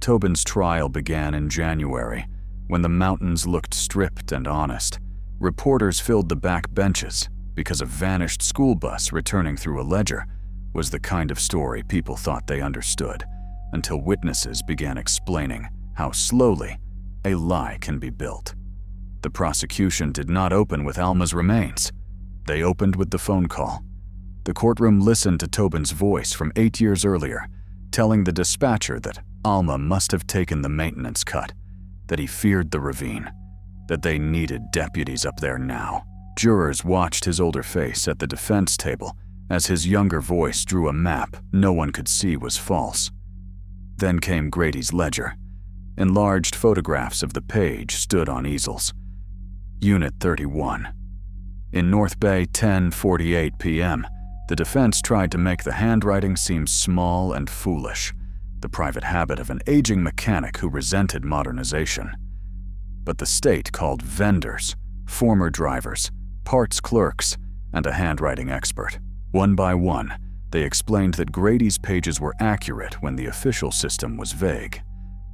Speaker 1: Tobin's trial began in January, when the mountains looked stripped and honest. Reporters filled the back benches because a vanished school bus returning through a ledger was the kind of story people thought they understood, until witnesses began explaining how slowly a lie can be built. The prosecution did not open with Alma's remains. They opened with the phone call. The courtroom listened to Tobin's voice from 8 years earlier, telling the dispatcher that Alma must have taken the maintenance cut, that he feared the ravine, that they needed deputies up there now. Jurors watched his older face at the defense table as his younger voice drew a map no one could see was false. Then came Grady's ledger. Enlarged photographs of the page stood on easels. Unit 31. In North Bay, 10:48 p.m., the defense tried to make the handwriting seem small and foolish, the private habit of an aging mechanic who resented modernization. But the state called vendors, former drivers, parts clerks, and a handwriting expert. One by one, they explained that Grady's pages were accurate when the official system was vague.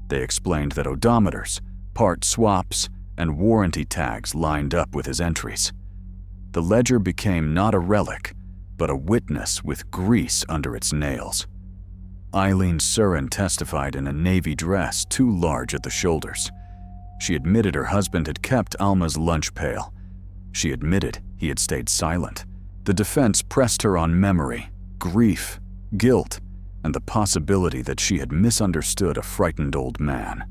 Speaker 1: They explained that odometers, part swaps, and warranty tags lined up with his entries. The ledger became not a relic, but a witness with grease under its nails. Eileen Surin testified in a navy dress too large at the shoulders. She admitted her husband had kept Alma's lunch pail. She admitted he had stayed silent. The defense pressed her on memory, grief, guilt, and the possibility that she had misunderstood a frightened old man.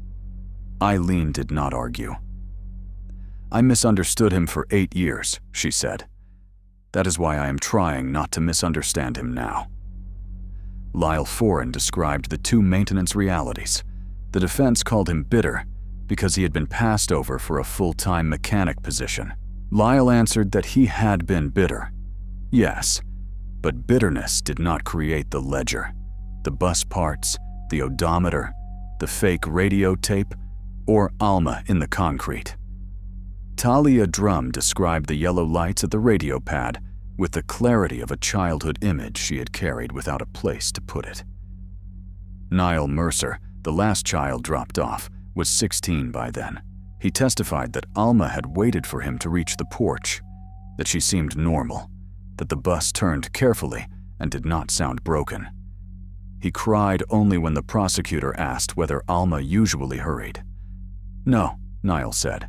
Speaker 1: Eileen did not argue. "I misunderstood him for 8 years," she said. "That is why I am trying not to misunderstand him now." Lyle Foran described the two maintenance realities. The defense called him bitter because he had been passed over for a full-time mechanic position. Lyle answered that he had been bitter. Yes, but bitterness did not create the ledger, the bus parts, the odometer, the fake radio tape, or Alma in the concrete. Talia Drum described the yellow lights at the radio pad with the clarity of a childhood image she had carried without a place to put it. Niall Mercer, the last child dropped off, was 16 by then. He testified that Alma had waited for him to reach the porch, that she seemed normal, that the bus turned carefully and did not sound broken. He cried only when the prosecutor asked whether Alma usually hurried. "No," Niall said.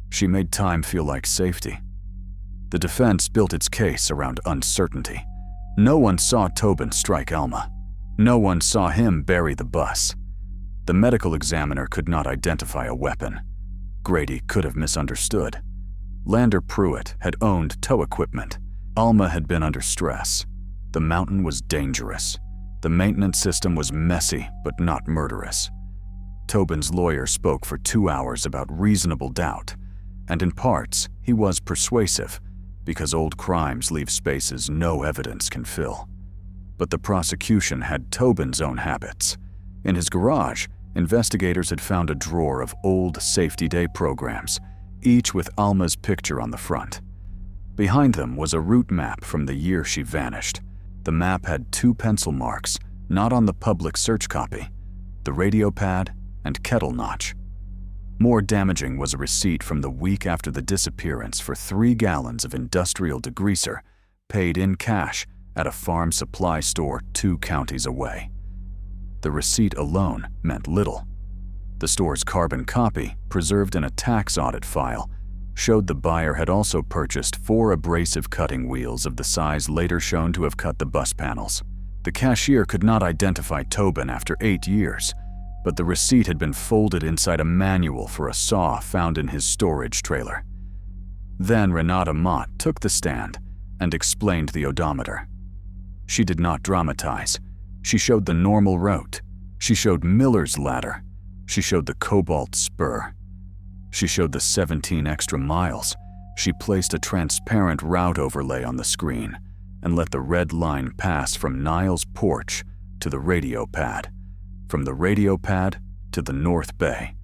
Speaker 1: "She made time feel like safety." The defense built its case around uncertainty. No one saw Tobin strike Alma. No one saw him bury the bus. The medical examiner could not identify a weapon. Grady could have misunderstood. Lander Pruitt had owned tow equipment. Alma had been under stress. The mountain was dangerous. The maintenance system was messy but not murderous. Tobin's lawyer spoke for 2 hours about reasonable doubt, and in parts, he was persuasive, because old crimes leave spaces no evidence can fill. But the prosecution had Tobin's own habits. In his garage, investigators had found a drawer of old safety day programs, each with Alma's picture on the front. Behind them was a route map from the year she vanished. The map had 2 pencil marks, not on the public search copy, the radio pad and kettle notch. More damaging was a receipt from the week after the disappearance for 3 gallons of industrial degreaser, paid in cash at a farm supply store 2 counties away. The receipt alone meant little. The store's carbon copy, preserved in a tax audit file, showed the buyer had also purchased 4 abrasive cutting wheels of the size later shown to have cut the bus panels. The cashier could not identify Tobin after 8 years, but the receipt had been folded inside a manual for a saw found in his storage trailer. Then Renata Mott took the stand and explained the odometer. She did not dramatize. She showed the normal route. She showed Miller's ladder. She showed the Cobalt spur. She showed the 17 extra miles. She placed a transparent route overlay on the screen and let the red line pass from Niall's porch to the radio pad, from the radio pad to the North Bay,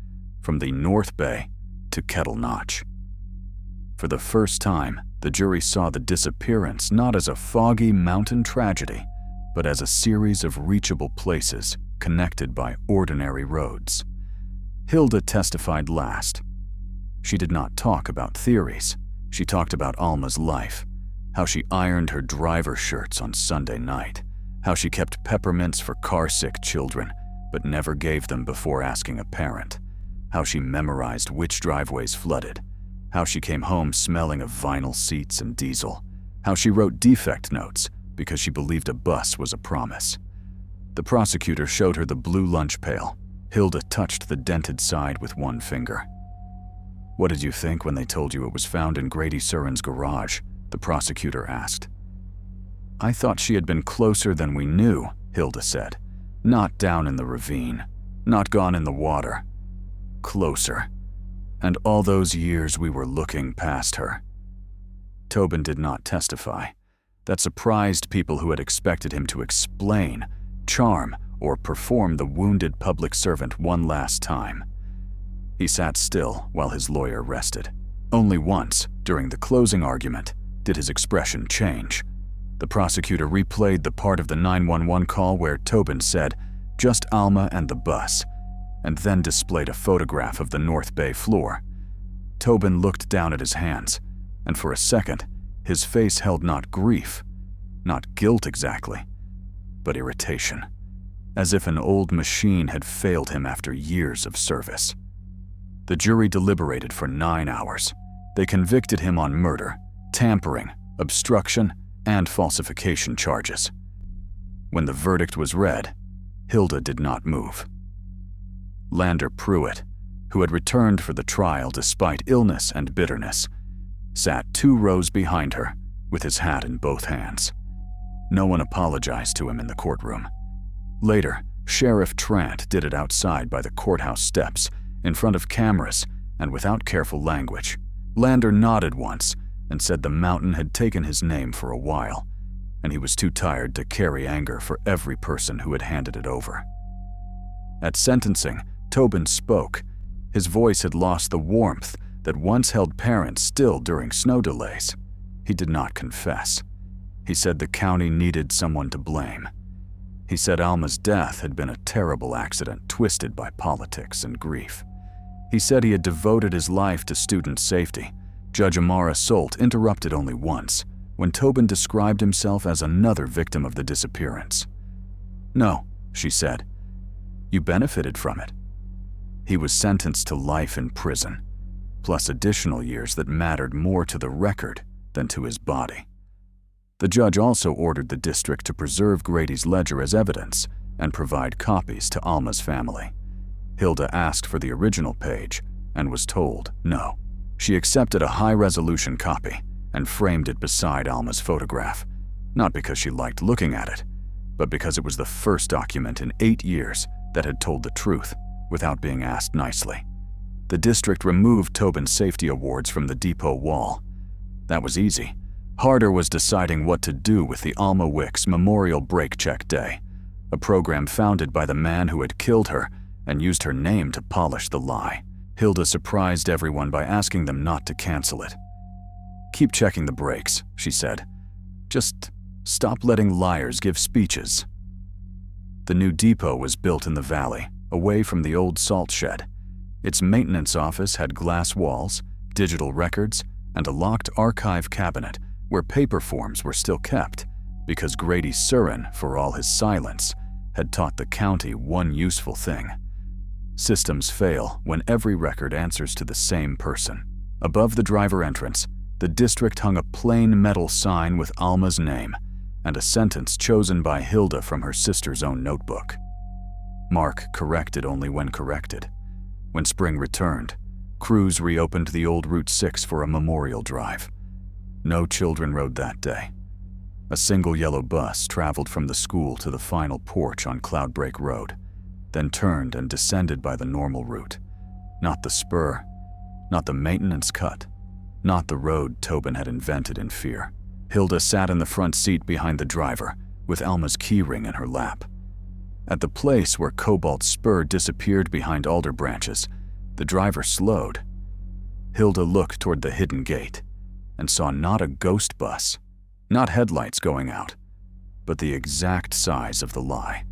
Speaker 1: from the North Bay to Kettle Notch. For the first time, the jury saw the disappearance not as a foggy mountain tragedy, but as a series of reachable places connected by ordinary roads. Hilda testified last. She did not talk about theories. She talked about Alma's life, how she ironed her driver shirts on Sunday night, how she kept peppermints for car-sick children, but never gave them before asking a parent, how she memorized which driveways flooded, how she came home smelling of vinyl seats and diesel, how she wrote defect notes because she believed a bus was a promise. The prosecutor showed her the blue lunch pail. Hilda touched the dented side with one finger. "What did you think when they told you it was found in Grady Surin's garage?" the prosecutor asked. "I thought she had been closer than we knew," Hilda said. "Not down in the ravine. Not gone in the water. Closer. And all those years we were looking past her." Tobin did not testify. That surprised people who had expected him to explain, charm, or perform the wounded public servant one last time. He sat still while his lawyer rested. Only once, during the closing argument, did his expression change. The prosecutor replayed the part of the 911 call where Tobin said, "Just Alma and the bus," and then displayed a photograph of the North Bay floor. Tobin looked down at his hands, and for a second, his face held not grief, not guilt exactly, but irritation, as if an old machine had failed him after years of service. The jury deliberated for 9 hours. They convicted him on murder, tampering, obstruction, and falsification charges. When the verdict was read, Hilda did not move. Lander Pruitt, who had returned for the trial despite illness and bitterness, sat 2 rows behind her with his hat in both hands. No one apologized to him in the courtroom. Later, Sheriff Trant did it outside by the courthouse steps, in front of cameras and without careful language. Lander nodded once and said the mountain had taken his name for a while, and he was too tired to carry anger for every person who had handed it over. At sentencing, Tobin spoke. His voice had lost the warmth that once held parents still during snow delays. He did not confess. He said the county needed someone to blame. He said Alma's death had been a terrible accident twisted by politics and grief. He said he had devoted his life to student safety. Judge Amara Solt interrupted only once, when Tobin described himself as another victim of the disappearance. "No," she said. "You benefited from it." He was sentenced to life in prison, plus additional years that mattered more to the record than to his body. The judge also ordered the district to preserve Grady's ledger as evidence and provide copies to Alma's family. Hilda asked for the original page and was told no. She accepted a high-resolution copy and framed it beside Alma's photograph, not because she liked looking at it, but because it was the first document in 8 years that had told the truth without being asked nicely. The district removed Tobin's safety awards from the depot wall. That was easy. Harder was deciding what to do with the Alma Wicks Memorial Break Check Day, a program founded by the man who had killed her and used her name to polish the lie. Hilda surprised everyone by asking them not to cancel it. "Keep checking the breaks," she said. "Just stop letting liars give speeches." The new depot was built in the valley, away from the old salt shed. Its maintenance office had glass walls, digital records, and a locked archive cabinet where paper forms were still kept, because Grady Surin, for all his silence, had taught the county one useful thing. Systems fail when every record answers to the same person. Above the driver entrance, the district hung a plain metal sign with Alma's name and a sentence chosen by Hilda from her sister's own notebook. Mark corrected only when corrected. When spring returned, crews reopened the old Route 6 for a memorial drive. No children rode that day. A single yellow bus traveled from the school to the final porch on Cloudbreak Road, then turned and descended by the normal route. Not the spur, not the maintenance cut, not the road Tobin had invented in fear. Hilda sat in the front seat behind the driver, with Alma's keyring in her lap. At the place where Cobalt's spur disappeared behind alder branches, the driver slowed. Hilda looked toward the hidden gate and saw not a ghost bus, not headlights going out, but the exact size of the lie.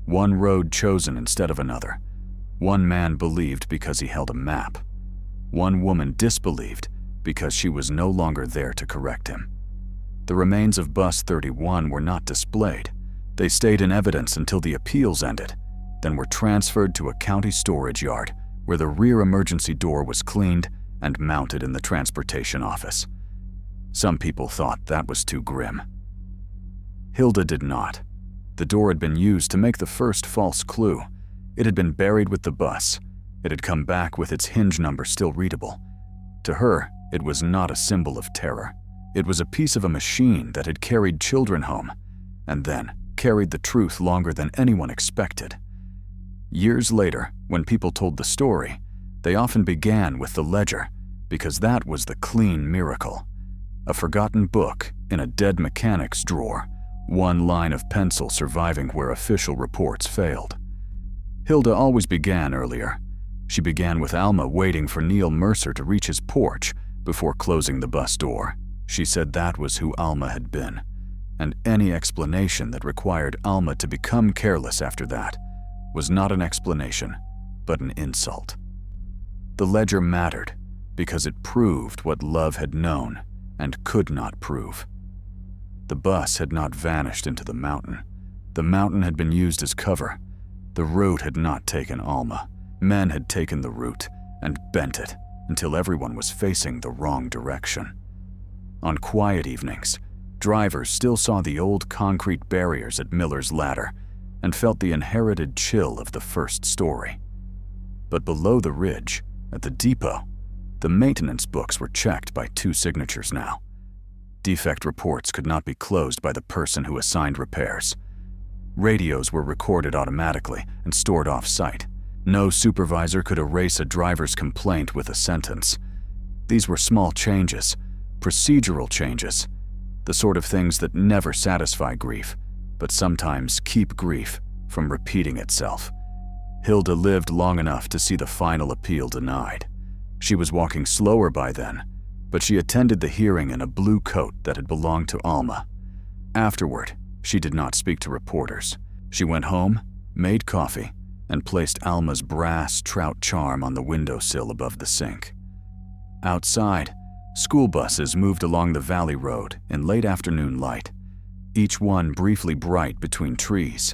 Speaker 1: One road chosen instead of another. One man believed because he held a map. One woman disbelieved because she was no longer there to correct him. The remains of Bus 31 were not displayed. They stayed in evidence until the appeals ended, then were transferred to a county storage yard where the rear emergency door was cleaned and mounted in the transportation office. Some people thought that was too grim. Hilda did not. The door had been used to make the first false clue. It had been buried with the bus. It had come back with its hinge number still readable. To her, it was not a symbol of terror. It was a piece of a machine that had carried children home, and then carried the truth longer than anyone expected. Years later, when people told the story, they often began with the ledger, because that was the clean miracle. A forgotten book in a dead mechanic's drawer, one line of pencil surviving where official reports failed. Hilda always began earlier. She began with Alma waiting for Neil Mercer to reach his porch before closing the bus door. She said that was who Alma had been, and any explanation that required Alma to become careless after that was not an explanation, but an insult. The ledger mattered because it proved what love had known and could not prove. The bus had not vanished into the mountain. The mountain had been used as cover. The route had not taken Alma. Men had taken the route and bent it until everyone was facing the wrong direction. On quiet evenings, drivers still saw the old concrete barriers at Miller's Ladder and felt the inherited chill of the first story. But below the ridge, at the depot, the maintenance books were checked by 2 signatures now. Defect reports could not be closed by the person who assigned repairs. Radios were recorded automatically and stored off-site. No supervisor could erase a driver's complaint with a sentence. These were small changes, procedural changes, the sort of things that never satisfy grief, but sometimes keep grief from repeating itself. Hilda lived long enough to see the final appeal denied. She was walking slower by then, but she attended the hearing in a blue coat that had belonged to Alma. Afterward, she did not speak to reporters. She went home, made coffee, and placed Alma's brass trout charm on the windowsill above the sink. Outside, school buses moved along the valley road in late afternoon light, each one briefly bright between trees,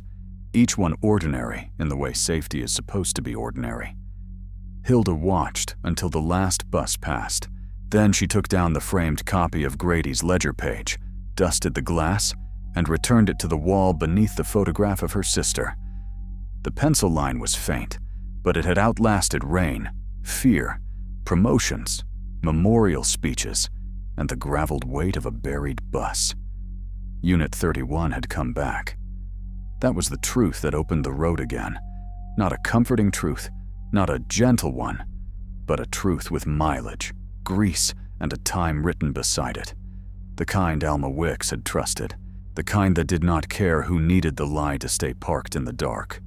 Speaker 1: each one ordinary in the way safety is supposed to be ordinary. Hilda watched until the last bus passed. Then she took down the framed copy of Grady's ledger page, dusted the glass, and returned it to the wall beneath the photograph of her sister. The pencil line was faint, but it had outlasted rain, fear, promotions, memorial speeches, and the graveled weight of a buried bus. Unit 31 had come back. That was the truth that opened the road again. Not a comforting truth, not a gentle one, but a truth with mileage, grease, and a time written beside it. The kind Alma Wicks had trusted, the kind that did not care who needed the lie to stay parked in the dark.